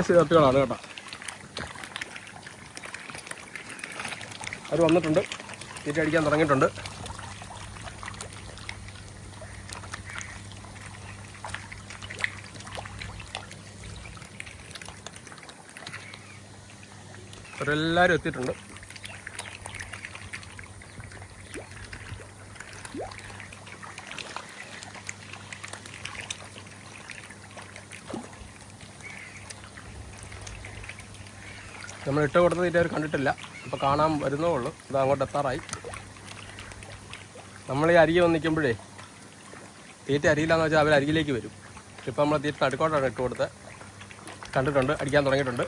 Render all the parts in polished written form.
കുട്ടികളാണ് കേട്ടോ. അവർ വന്നിട്ടുണ്ട്, തീറ്റ അടിക്കാൻ തുടങ്ങിയിട്ടുണ്ട്. അവരെല്ലാവരും എത്തിയിട്ടുണ്ട്. നമ്മൾ ഇട്ട് കൊടുത്ത തീറ്റ അവർ കണ്ടിട്ടില്ല, അപ്പോൾ കാണാൻ വരുന്നേ ഉള്ളൂ. ഇത് അങ്ങോട്ട് എത്താറായി. നമ്മൾ ഈ അരികെ വന്ന് നിൽക്കുമ്പോഴേ തീറ്റ അരിയില്ലാന്ന് വെച്ചാൽ അവർ അരികിലേക്ക് വരും. ഇപ്പം നമ്മൾ തീറ്റ നടുക്കോട്ടാണ് ഇട്ട് കൊടുത്ത് കണ്ടിട്ടുണ്ട്, അടിക്കാൻ തുടങ്ങിയിട്ടുണ്ട്.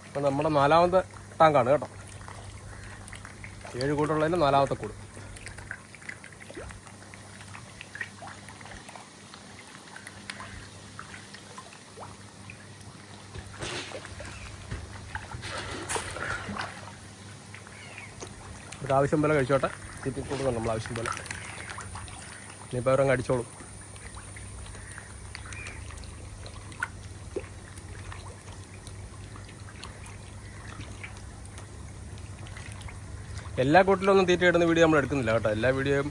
അപ്പം നമ്മുടെ 4ാമത്തെ ടാങ്കാണ് കേട്ടോ. 7 കൂടുള്ളതിൽ 4ാമത്തെ കൂട്. ആവശ്യം പോലെ കഴിച്ചോട്ടെ. തീറ്റി കൊടുക്കണം നമ്മൾ ആവശ്യം പോലെ. ഇനിയിപ്പോൾ അവരങ്ങ് അടിച്ചോളും. എല്ലാ കൂട്ടിലൊന്നും തീറ്റ ഇടുന്ന വീഡിയോ നമ്മൾ എടുക്കുന്നില്ല കേട്ടോ. എല്ലാ വീഡിയോയും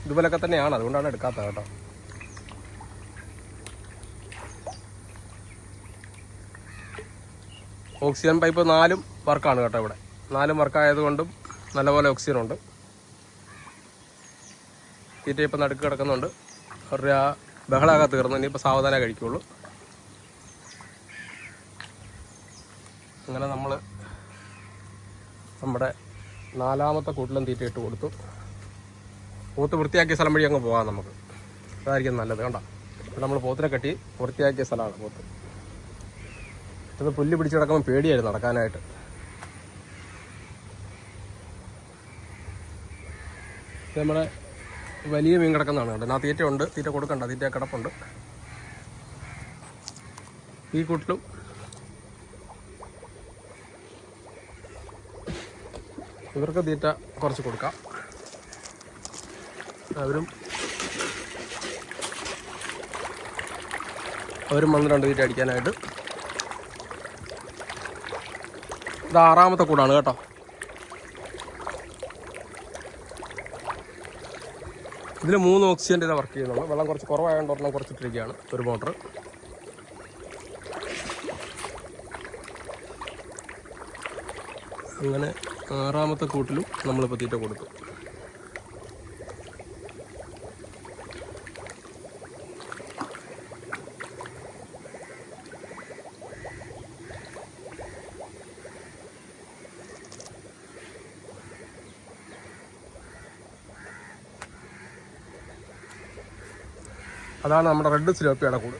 ഇതുപോലൊക്കെ തന്നെയാണ്, അതുകൊണ്ടാണ് എടുക്കാത്തത് കേട്ടോ. ഓക്സിജൻ പൈപ്പ് 4 വർക്കാണ് കേട്ടോ. ഇവിടെ 4 വർക്കായതുകൊണ്ടും നല്ലപോലെ ഓക്സിജൻ ഉണ്ട്. തീറ്റ ഇപ്പം നടുക്ക് കിടക്കുന്നുണ്ട്. അവരുടെ ആ ബഹളമൊക്കെ തീർന്നു. ഇനിയിപ്പോൾ സാവധാനം കഴിക്കുള്ളൂ. അങ്ങനെ നമ്മൾ നമ്മുടെ 4ാമത്തെ കൂട്ടിലും തീറ്റ ഇട്ട് കൊടുത്തു. പോത്ത് വൃത്തിയാക്കിയ സ്ഥലം വഴി അങ്ങ് പോകാം നമുക്ക്. അതായിരിക്കും നല്ലത്. കണ്ടോ, ഇവിടെ നമ്മൾ പോത്തിനെ കെട്ടി വൃത്തിയാക്കിയ സ്ഥലമാണ് പോത്ത്. ഇത് പുല്ല് പിടിച്ച് കിടക്കുമ്പോൾ പേടിയായിരുന്നു നടക്കാനായിട്ട്. നമ്മുടെ വലിയ മീൻ കിടക്കുന്നതാണ് കേട്ടോ. ആ തീറ്റ ഉണ്ട്, തീറ്റ കൊടുക്കണ്ട, തീറ്റ കിടപ്പുണ്ട്. ഈ കൂട്ടിലും ഇവർക്ക് തീറ്റ കുറച്ച് കൊടുക്കാം. അവരും വന്നിട്ടുണ്ട് തീറ്റ അടിക്കാനായിട്ട്. ഇത് 6ാമത്തെ കൂടാണ് കേട്ടോ. ഇതിൽ 3 ഓക്സിജൻ്റെ ഇതാണ് വർക്ക് ചെയ്യുന്നുള്ളൂ. വെള്ളം കുറച്ച് കുറവായതുകൊണ്ട് ഒരെണ്ണം കുറച്ചിട്ടിരിക്കുകയാണ് ഒരു മോട്ടർ. അങ്ങനെ 6ാമത്തെ കൂട്ടിലും നമ്മളിപ്പോൾ തീറ്റ കൊടുത്തു. അതാണ് നമ്മുടെ റെഡ് സിലോപ്പിയുടെ കൂട്.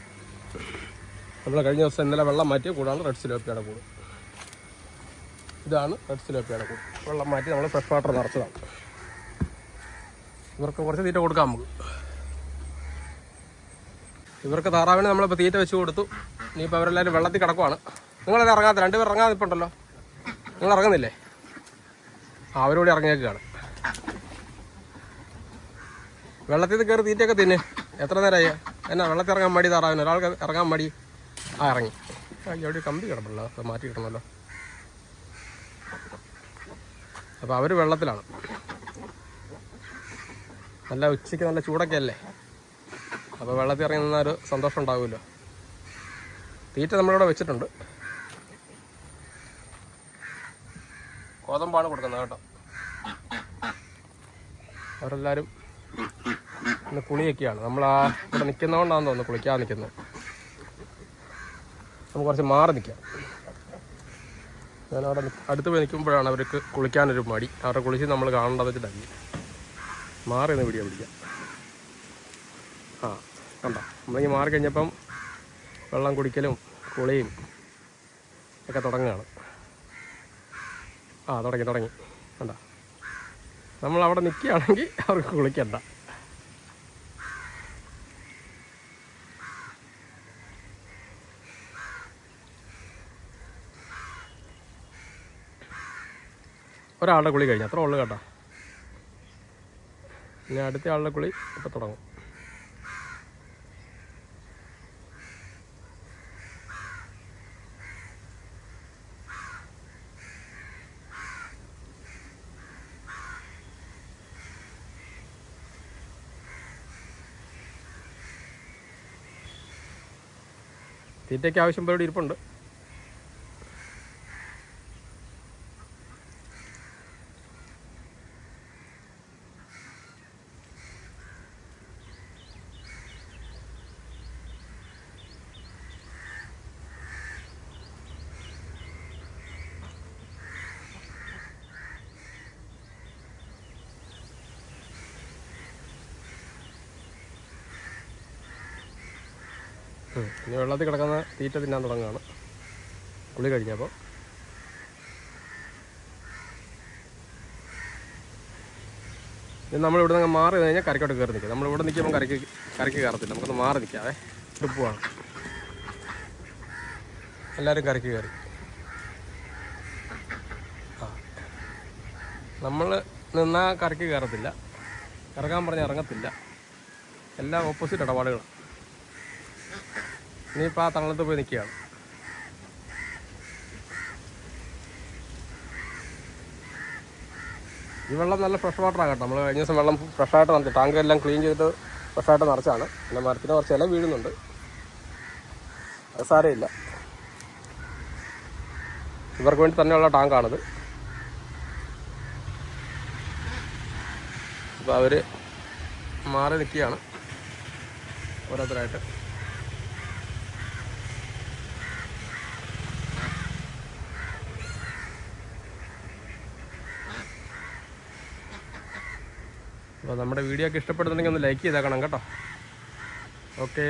നമ്മൾ കഴിഞ്ഞ ദിവസം ഇന്നലെ വെള്ളം മാറ്റിയ കൂടാണ് റെഡ് സിലോപ്പിയുടെ കൂട്. ഇതാണ് റെഡ് സിലോപ്പിയുടെ കൂട്. വെള്ളം മാറ്റി നമ്മൾ ഫ്രഷ് വാട്ടർ നിറച്ചതാണ്. ഇവർക്ക് കുറച്ച് തീറ്റ കൊടുക്കാം നമുക്ക്. ഇവർക്ക് താറാവിന് നമ്മളിപ്പോൾ തീറ്റ വെച്ച് കൊടുത്തു. ഇനിയിപ്പോൾ അവരെല്ലാവരും വെള്ളത്തിൽ കിടക്കുവാണ്. നിങ്ങളെല്ലാം ഇറങ്ങാത്ത 2 പേർ ഇറങ്ങാതെ ഇപ്പോണ്ടല്ലോ. നിങ്ങൾ ഇറങ്ങുന്നില്ലേ? അവരോട് ഇറങ്ങിയേക്കാണ്. വെള്ളത്തിൽ നിന്ന് കയറി തീറ്റയൊക്കെ തിന്നെ. എത്ര നേരമായി? എന്നാ വെള്ളത്തിൽ ഇറങ്ങാൻ മടി താറാവിന്? ഒരാൾക്ക് ഇറങ്ങാൻ മടി. ഇറങ്ങി. എവിടെ കമ്പി കിടപ്പല്ലോ, അത് മാറ്റി കിട്ടണമല്ലോ. അപ്പോൾ അവർ വെള്ളത്തിലാണ്. നല്ല ഉച്ചയ്ക്ക് നല്ല ചൂടൊക്കെ അല്ലേ, അപ്പോൾ വെള്ളത്തിൽ ഇറങ്ങി നിന്നാൽ ഒരു സന്തോഷം ഉണ്ടാവുമല്ലോ. തീറ്റ നമ്മളിവിടെ വെച്ചിട്ടുണ്ട്. ഗോതമ്പാണ് കൊടുക്കുന്നത് കേട്ടോ. അവരെല്ലാവരും ഇന്ന് കുളിയൊക്കെയാണ്. നമ്മൾ ഇവിടെ നിൽക്കുന്നതുകൊണ്ടാണെന്ന് തോന്നുന്നു കുളിക്കാൻ നിൽക്കുന്നത്. നമുക്ക് കുറച്ച് മാറി നിൽക്കാം. ഞാനവിടെ അടുത്ത് പോയി നിൽക്കുമ്പോഴാണ് അവർക്ക് കുളിക്കാനൊരു മടി. അവരുടെ കുളിച്ച് നമ്മൾ കാണേണ്ടത് വെച്ചിട്ടായി മാറി നിന്ന് വീഡിയോ പിടിക്കാം. കണ്ടോ, നമ്മളിങ്ങനെ മാറി കഴിഞ്ഞപ്പം വെള്ളം കുടിക്കലും കുളിയും ഒക്കെ തുടങ്ങുകയാണ്. തുടങ്ങി കണ്ടോ. നമ്മളവിടെ നിൽക്കുകയാണെങ്കിൽ അവർക്ക് കുളിക്കണ്ട. ഒരാളുടെ കുളി കഴിഞ്ഞു, അത്ര ഉള്ളു കേട്ടോ. ഇനി അടുത്ത ആളുടെ കുളി ഇപ്പം തുടങ്ങും. തീറ്റയ്ക്ക് ആവശ്യം പരിപാടി ഇരിപ്പുണ്ട്. ഇനി വെള്ളത്തിൽ കിടക്കുന്ന തീറ്റ തിന്നാൻ തുടങ്ങുകയാണ് കുളി കഴിഞ്ഞപ്പോൾ. ഇനി നമ്മളിവിടെ നിന്ന് മാറി കഴിഞ്ഞാൽ കരയ്ക്കോട്ട് കയറി നിൽക്കുക. നമ്മളിവിടെ നിൽക്കുമ്പോൾ കരയ്ക്ക് കയറത്തില്ല. നമുക്കൊന്ന് മാറി നിൽക്കാവേ. ട്രിപ്പുമാണ്. എല്ലാവരും കരയ്ക്ക് കയറി. നമ്മൾ നിന്നാൽ കരയ്ക്ക് കയറത്തില്ല, ഇറങ്ങാൻ പറഞ്ഞാൽ ഇറങ്ങത്തില്ല. എല്ലാം ഓപ്പോസിറ്റ് ഇടപാടുകളാണ്. ഇനിയിപ്പോൾ ആ തണലത്ത് പോയി നിൽക്കുകയാണ്. ഈ വെള്ളം നല്ല ഫ്രഷ് വാട്ടറാണ് കേട്ടോ. നമ്മൾ കഴിഞ്ഞ ദിവസം വെള്ളം ഫ്രഷായിട്ട് നിറച്ച് ടാങ്ക് എല്ലാം ക്ലീൻ ചെയ്തിട്ട് ഫ്രഷായിട്ട് നിറച്ചാണ്. പിന്നെ മരത്തിന് കുറച്ച് ഇല വീഴുന്നുണ്ട്, അത് സാരമില്ല. ഇവർക്ക് വേണ്ടി തന്നെയുള്ള ടാങ്കാണിത്. അപ്പോൾ അവർ മാറി നിൽക്കുകയാണ് ഓരോരുത്തരായിട്ട്. അപ്പോൾ നമ്മുടെ വീഡിയോ ഒക്കെ ഇഷ്ടപ്പെടുന്നുണ്ടെങ്കിൽ ഒന്ന് ലൈക്ക് ചെയ്തേക്കണം കേട്ടോ. ഓക്കേ.